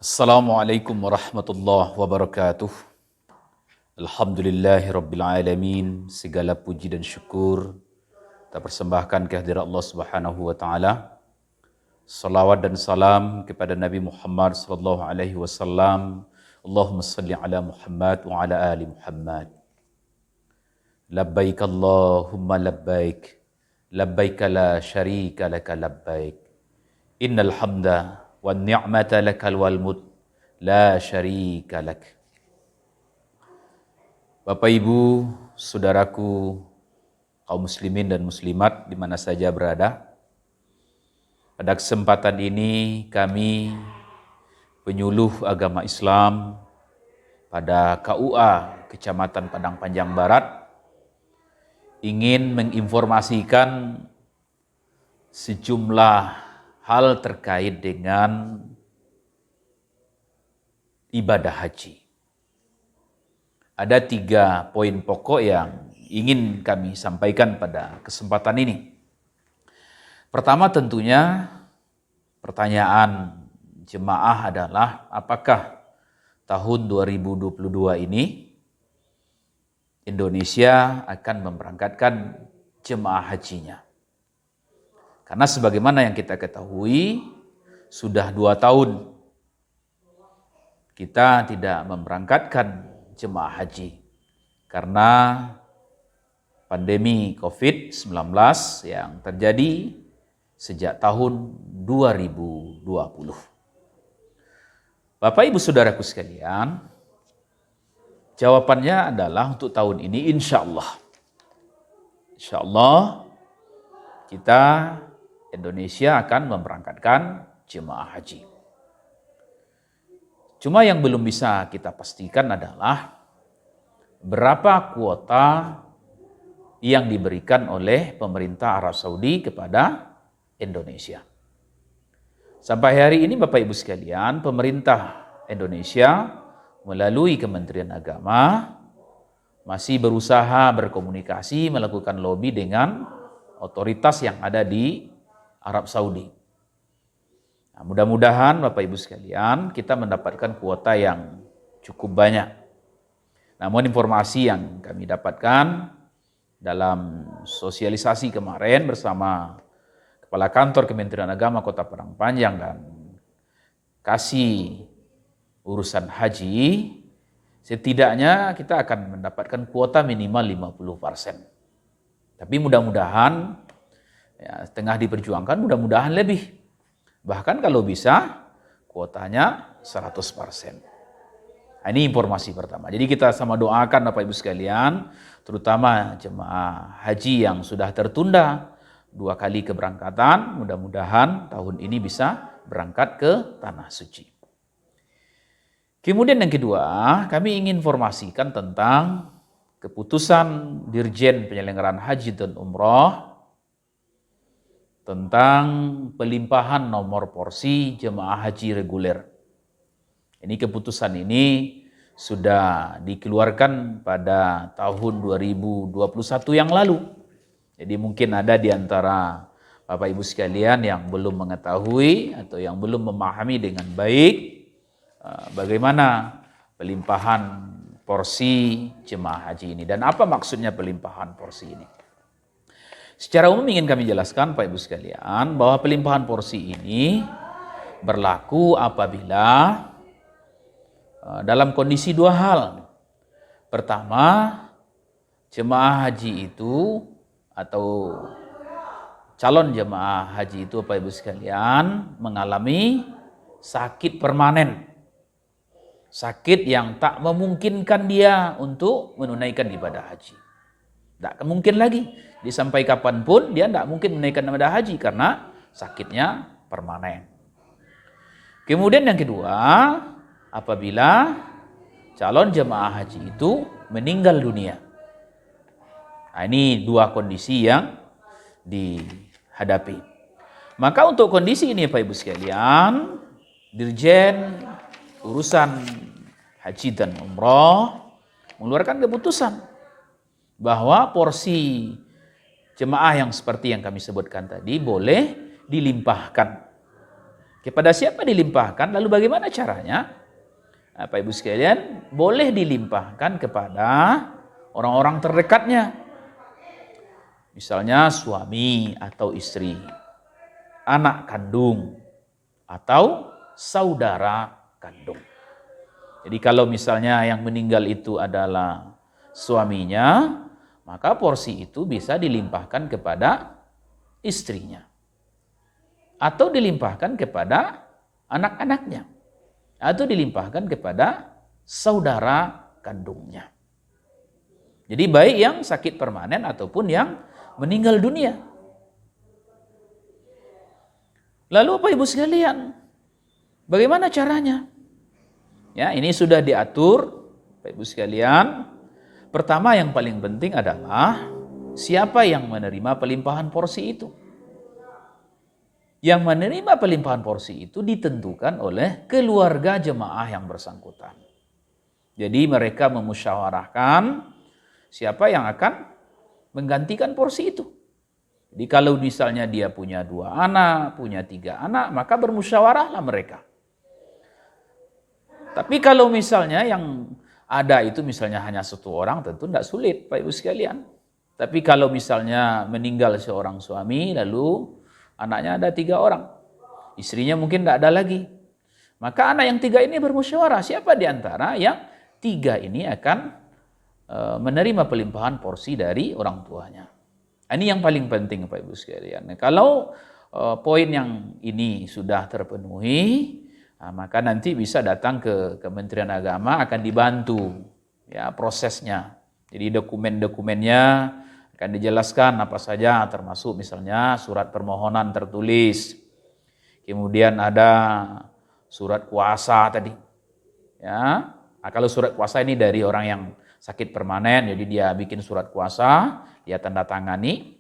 Assalamualaikum warahmatullahi wabarakatuh. Alhamdulillahirrabbilalamin. Segala puji dan syukur kita persembahkan kehadirat Allah Subhanahu wa taala. Salawat dan salam kepada Nabi Muhammad sallallahu alaihi wasallam. Allahumma salli ala Muhammad wa ala ali Muhammad. Labbaik Allahumma labbaik. Labbaik la syarika laka labbaik. Innal hamda wan ni'mata lakal wal mulk la syarika lak. Bapak Ibu, saudaraku, kaum muslimin dan muslimat di mana saja berada. Pada kesempatan ini kami penyuluh agama Islam pada KUA Kecamatan Padang Panjang Barat ingin menginformasikan sejumlah hal terkait dengan ibadah haji. Ada 3 poin pokok yang ingin kami sampaikan pada kesempatan ini. Pertama tentunya pertanyaan jemaah adalah apakah tahun 2022 ini Indonesia akan memberangkatkan jemaah hajinya. Karena sebagaimana yang kita ketahui, sudah 2 tahun kita tidak memberangkatkan jemaah haji. Karena pandemi COVID-19 yang terjadi sejak tahun 2020. Bapak Ibu Saudaraku sekalian, jawabannya adalah untuk tahun ini insya Allah. Insya Allah kita Indonesia akan memberangkatkan jemaah haji. Cuma yang belum bisa kita pastikan adalah berapa kuota yang diberikan oleh pemerintah Arab Saudi kepada Indonesia. Sampai hari ini Bapak Ibu sekalian, pemerintah Indonesia melalui Kementerian Agama masih berusaha berkomunikasi, melakukan lobby dengan otoritas yang ada di Arab Saudi. Nah, mudah-mudahan Bapak Ibu sekalian kita mendapatkan kuota yang cukup banyak. Namun informasi yang kami dapatkan dalam sosialisasi kemarin bersama Kepala Kantor Kementerian Agama Kota Padang Panjang dan Kasih Urusan Haji, setidaknya kita akan mendapatkan kuota minimal 50%. Tapi mudah-mudahan ya, tengah diperjuangkan, mudah-mudahan lebih. Bahkan kalau bisa kuotanya 100%. Nah, ini informasi pertama. Jadi kita sama doakan Bapak Ibu sekalian, terutama jemaah haji yang sudah tertunda 2 kali keberangkatan, mudah-mudahan tahun ini bisa berangkat ke Tanah Suci. Kemudian yang kedua, kami ingin informasikan tentang keputusan Dirjen Penyelenggaraan Haji dan Umroh tentang pelimpahan nomor porsi jemaah haji reguler. Ini keputusan ini sudah dikeluarkan pada tahun 2021 yang lalu. Jadi mungkin ada di antara Bapak Ibu sekalian yang belum mengetahui atau yang belum memahami dengan baik bagaimana pelimpahan porsi jemaah haji ini dan apa maksudnya pelimpahan porsi ini. Secara umum ingin kami jelaskan Pak Ibu sekalian bahwa pelimpahan porsi ini berlaku apabila dalam kondisi 2 hal. Pertama, jemaah haji itu atau calon jemaah haji itu Pak Ibu sekalian mengalami sakit permanen. Sakit yang tak memungkinkan dia untuk menunaikan ibadah haji. Tak mungkin lagi. Sampai kapanpun dia tidak mungkin menunaikan ibadah haji karena sakitnya permanen. Kemudian yang kedua, apabila calon jemaah haji itu meninggal dunia. Nah, ini 2 kondisi yang dihadapi. Maka untuk kondisi ini Pak Ibu sekalian, Dirjen Urusan Haji dan Umroh mengeluarkan keputusan bahwa porsi jemaah yang seperti yang kami sebutkan tadi boleh dilimpahkan Kepada siapa dilimpahkan? Lalu bagaimana caranya? Bapak Ibu sekalian, boleh dilimpahkan kepada orang-orang terdekatnya. Misalnya suami atau istri, anak kandung, atau saudara kandung. Jadi kalau misalnya yang meninggal itu adalah suaminya, maka porsi itu bisa dilimpahkan kepada istrinya. Atau dilimpahkan kepada anak-anaknya. Atau dilimpahkan kepada saudara kandungnya. Jadi baik yang sakit permanen ataupun yang meninggal dunia. Lalu Bapak Ibu sekalian, bagaimana caranya? Ya, ini sudah diatur Bapak Ibu sekalian. Pertama yang paling penting adalah siapa yang menerima pelimpahan porsi itu. Yang menerima pelimpahan porsi itu ditentukan oleh keluarga jemaah yang bersangkutan. Jadi mereka memusyawarahkan siapa yang akan menggantikan porsi itu. Jadi kalau misalnya dia punya 2 anak, punya 3 anak, maka bermusyawarahlah mereka. Tapi kalau misalnya yang ada itu misalnya hanya 1 orang, tentu tidak sulit Pak Ibu sekalian. Tapi kalau misalnya meninggal seorang suami, lalu anaknya ada 3 orang, istrinya mungkin tidak ada lagi. Maka anak yang 3 ini bermusyawarah, siapa di antara yang 3 ini akan menerima pelimpahan porsi dari orang tuanya. Ini yang paling penting Bapak Ibu sekalian. Kalau poin yang ini sudah terpenuhi, maka nanti bisa datang ke Kementerian Agama, akan dibantu ya prosesnya. Jadi dokumen-dokumennya akan dijelaskan apa saja, termasuk misalnya surat permohonan tertulis. Kemudian ada surat kuasa tadi. Ya. Nah, kalau surat kuasa ini dari orang yang sakit permanen, jadi dia bikin surat kuasa, dia tanda tangani.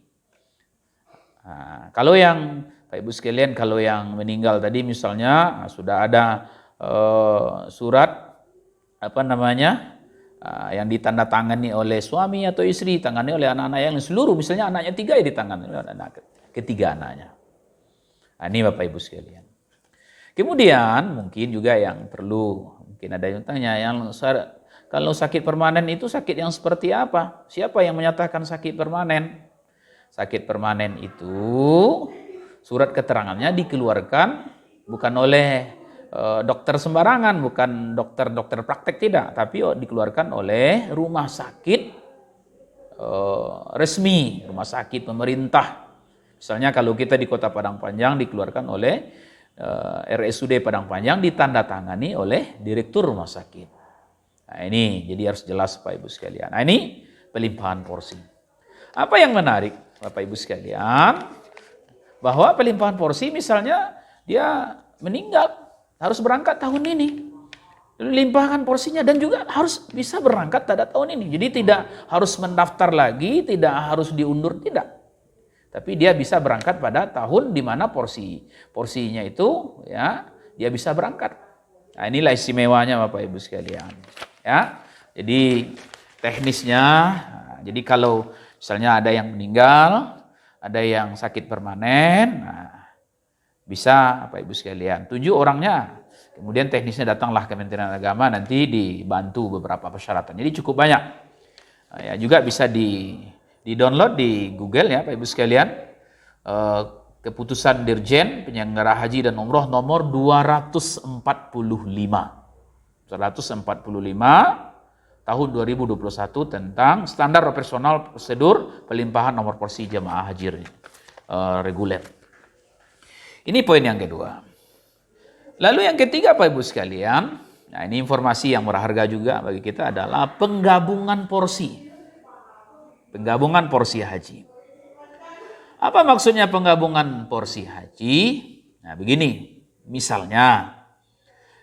Nah, kalau yang Pak Ibu sekalian, kalau yang meninggal tadi misalnya sudah ada surat yang ditandatangani oleh suami atau istri, ditangani oleh anak-anak yang seluruh, misalnya anaknya 3 ya ditangani oleh anak ketiga anaknya. Nah, ini Bapak Ibu sekalian. Kemudian mungkin juga yang perlu, mungkin ada yang tanya, kalau sakit permanen itu sakit yang seperti apa? Siapa yang menyatakan sakit permanen? Sakit permanen itu surat keterangannya dikeluarkan bukan oleh dokter sembarangan, bukan dokter praktek, tidak, tapi dikeluarkan oleh rumah sakit resmi, rumah sakit pemerintah. Misalnya kalau kita di Kota Padang Panjang dikeluarkan oleh RSUD Padang Panjang, ditandatangani oleh direktur rumah sakit. Nah ini jadi harus jelas Bapak Ibu sekalian. Nah ini pelimpahan porsi. Apa yang menarik Bapak Ibu sekalian, bahwa pelimpahan porsi misalnya dia meninggal, harus berangkat tahun ini, limpahkan porsinya, dan juga harus bisa berangkat pada tahun ini. Jadi tidak harus mendaftar lagi, tidak harus diundur, tidak. Tapi dia bisa berangkat pada tahun di mana porsinya itu ya dia bisa berangkat. Nah, inilah istimewanya Bapak Ibu sekalian. Ya. Jadi teknisnya, jadi kalau misalnya ada yang meninggal, ada yang sakit permanen, bisa Bapak Ibu sekalian 7 orangnya. Kemudian teknisnya datanglah Kementerian Agama, nanti dibantu beberapa persyaratan. Jadi cukup banyak. Ya, juga bisa di-download di Google ya Bapak Ibu sekalian. Keputusan Dirjen Penyelenggara Haji dan Umroh nomor 245 tahun 2021 tentang standar operasional prosedur pelimpahan nomor porsi jemaah haji reguler. Ini poin yang kedua. Lalu yang ketiga Pak Ibu sekalian, nah ini informasi yang berharga juga bagi kita adalah penggabungan porsi. Penggabungan porsi haji. Apa maksudnya penggabungan porsi haji? Nah begini, misalnya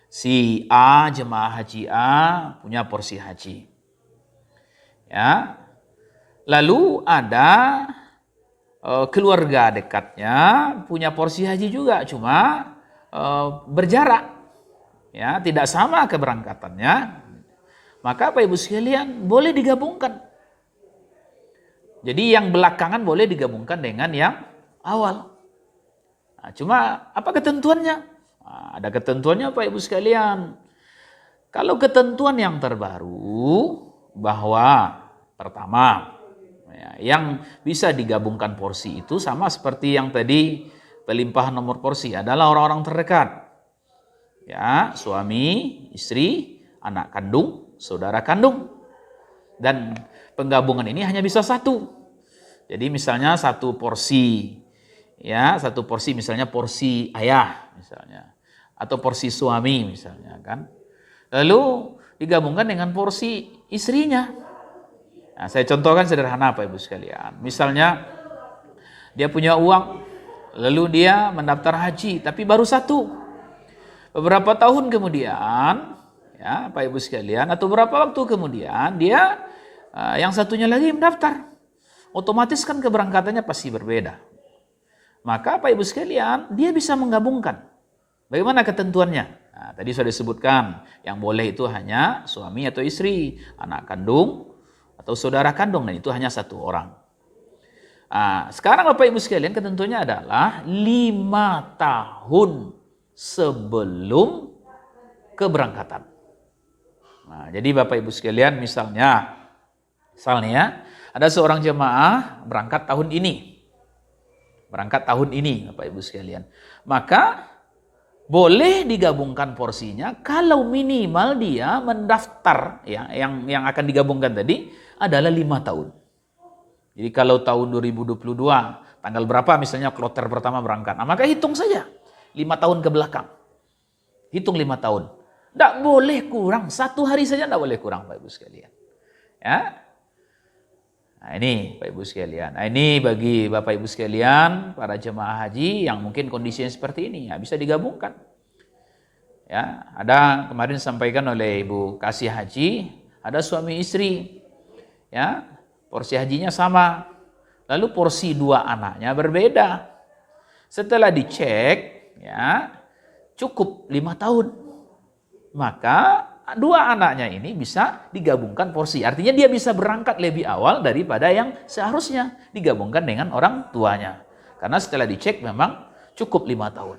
si A, jemaah haji A punya porsi haji. Ya. Lalu ada keluarga dekatnya punya porsi haji juga, cuma berjarak. Ya, tidak sama keberangkatannya. Maka Bapak Ibu sekalian boleh digabungkan. Jadi yang belakangan boleh digabungkan dengan yang awal. Nah, cuma apa ketentuannya? Ada ketentuannya Pak Ibu sekalian. Kalau ketentuan yang terbaru bahwa pertama, yang bisa digabungkan porsi itu sama seperti yang tadi pelimpahan nomor porsi adalah orang-orang terdekat. Ya, suami, istri, anak kandung, saudara kandung. Dan penggabungan ini hanya bisa satu. Jadi misalnya satu porsi, ya, satu porsi misalnya porsi ayah misalnya, atau porsi suami misalnya kan. Lalu digabungkan dengan porsi istrinya. Nah, saya contohkan sederhana Pak Ibu sekalian. Misalnya dia punya uang, lalu dia mendaftar haji, tapi baru satu. Beberapa tahun kemudian, ya Pak Ibu sekalian, atau beberapa waktu kemudian dia yang satunya lagi mendaftar. Otomatis kan keberangkatannya pasti berbeda. Maka Pak Ibu sekalian, dia bisa menggabungkan. Bagaimana ketentuannya? Nah, tadi sudah disebutkan, yang boleh itu hanya suami atau istri, anak kandung atau saudara kandung, dan itu hanya satu orang. Nah, sekarang Bapak Ibu sekalian, ketentuannya adalah 5 tahun sebelum keberangkatan. Nah, jadi Bapak Ibu sekalian, misalnya ada seorang jemaah berangkat tahun ini. Bapak Ibu sekalian. Maka boleh digabungkan porsinya kalau minimal dia mendaftar, ya, yang akan digabungkan tadi adalah 5 tahun. Jadi kalau tahun 2022 tanggal berapa misalnya kloter pertama berangkat, nah, maka hitung saja 5 tahun ke belakang. Hitung 5 tahun. Tidak boleh kurang, 1 hari saja tidak boleh kurang Pak Ibu sekalian. Ya. Nah ini Pak Ibu sekalian. Nah ini bagi Bapak Ibu sekalian, para jemaah haji yang mungkin kondisinya seperti ini, ya bisa digabungkan. Ya, ada kemarin disampaikan oleh Ibu Kasih Haji, ada suami istri. Ya, porsi hajinya sama. Lalu porsi 2 anaknya berbeda. Setelah dicek, ya, cukup 5 tahun. Maka 2 anaknya ini bisa digabungkan porsi. Artinya dia bisa berangkat lebih awal daripada yang seharusnya digabungkan dengan orang tuanya. Karena setelah dicek memang cukup 5 tahun.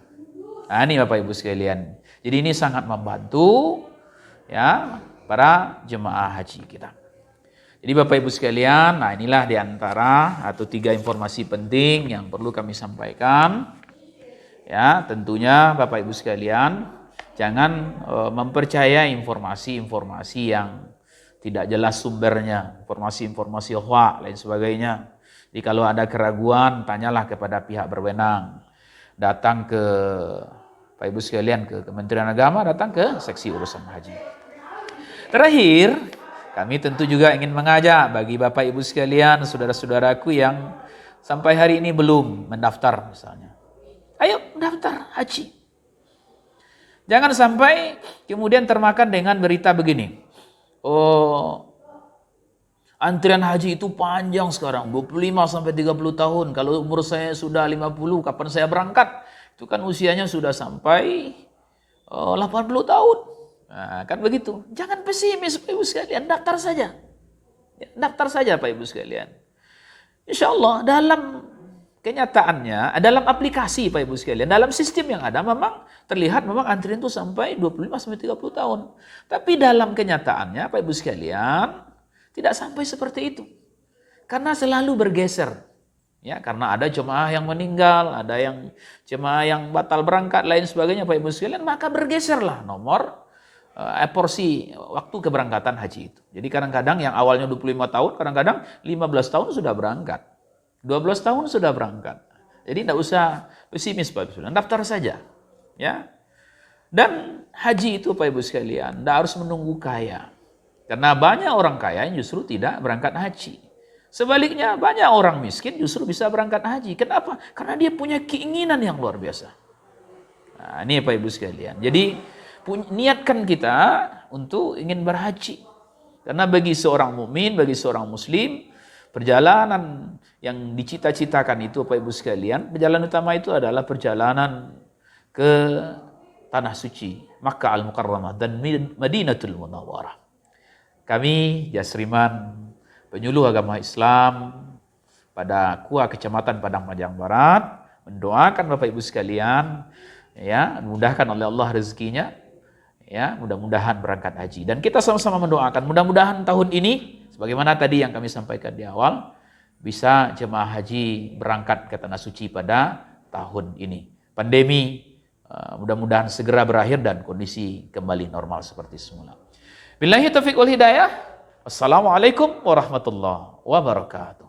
Nah ini Bapak Ibu sekalian. Jadi ini sangat membantu ya para jemaah haji kita. Jadi Bapak Ibu sekalian, nah inilah diantara atau 3 informasi penting yang perlu kami sampaikan. Ya tentunya Bapak Ibu sekalian, jangan mempercaya informasi-informasi yang tidak jelas sumbernya, informasi-informasi hoax lain sebagainya. Jadi kalau ada keraguan, tanyalah kepada pihak berwenang. Datang ke Pak Ibu sekalian ke Kementerian Agama, datang ke seksi urusan haji. Terakhir, kami tentu juga ingin mengajak bagi Bapak Ibu sekalian, saudara-saudaraku yang sampai hari ini belum mendaftar misalnya. Ayo mendaftar haji. Jangan sampai kemudian termakan dengan berita begini. Oh, antrian haji itu panjang sekarang, 25 sampai 30 tahun. Kalau umur saya sudah 50, kapan saya berangkat? Itu kan usianya sudah sampai 80 tahun. Nah, kan begitu. Jangan pesimis Pak Ibu sekalian, daftar saja. Ya, daftar saja Pak Ibu sekalian. Insya Allah dalam kenyataannya, dalam aplikasi Pak Ibu sekalian, dalam sistem yang ada memang terlihat memang antrian itu sampai 25 sampai 30 tahun. Tapi dalam kenyataannya Pak Ibu sekalian tidak sampai seperti itu. Karena selalu bergeser. Ya, karena ada jemaah yang meninggal, ada yang jemaah yang batal berangkat lain sebagainya Pak Ibu sekalian, maka bergeserlah nomor porsi waktu keberangkatan haji itu. Jadi kadang-kadang yang awalnya 25 tahun, kadang-kadang 15 tahun sudah berangkat. 12 tahun sudah berangkat. Jadi tidak usah pesimis Pak Ibu, daftar saja. Ya. Dan haji itu Pak Ibu sekalian, tidak harus menunggu kaya. Karena banyak orang kaya yang justru tidak berangkat haji. Sebaliknya banyak orang miskin justru bisa berangkat haji. Kenapa? Karena dia punya keinginan yang luar biasa. Nah, ini Pak Ibu sekalian. Jadi niatkan kita untuk ingin berhaji. Karena bagi seorang mukmin, bagi seorang muslim, perjalanan yang dicita-citakan itu Bapak Ibu sekalian, perjalanan utama itu adalah perjalanan ke Tanah Suci, Makkah Al-Mukarramah dan Madinatul Munawwarah. Kami Jasriman, penyuluh agama Islam pada KUA Kecamatan Padang Panjang Barat, mendoakan Bapak Ibu sekalian ya, mudahkan oleh Allah rezekinya, ya, mudah-mudahan berangkat haji. Dan kita sama-sama mendoakan, mudah-mudahan tahun ini, sebagaimana tadi yang kami sampaikan di awal, bisa jemaah haji berangkat ke Tanah Suci pada tahun ini. Pandemi mudah-mudahan segera berakhir dan kondisi kembali normal seperti semula. Billahi taufiq wal hidayah. Wassalamualaikum warahmatullahi wabarakatuh.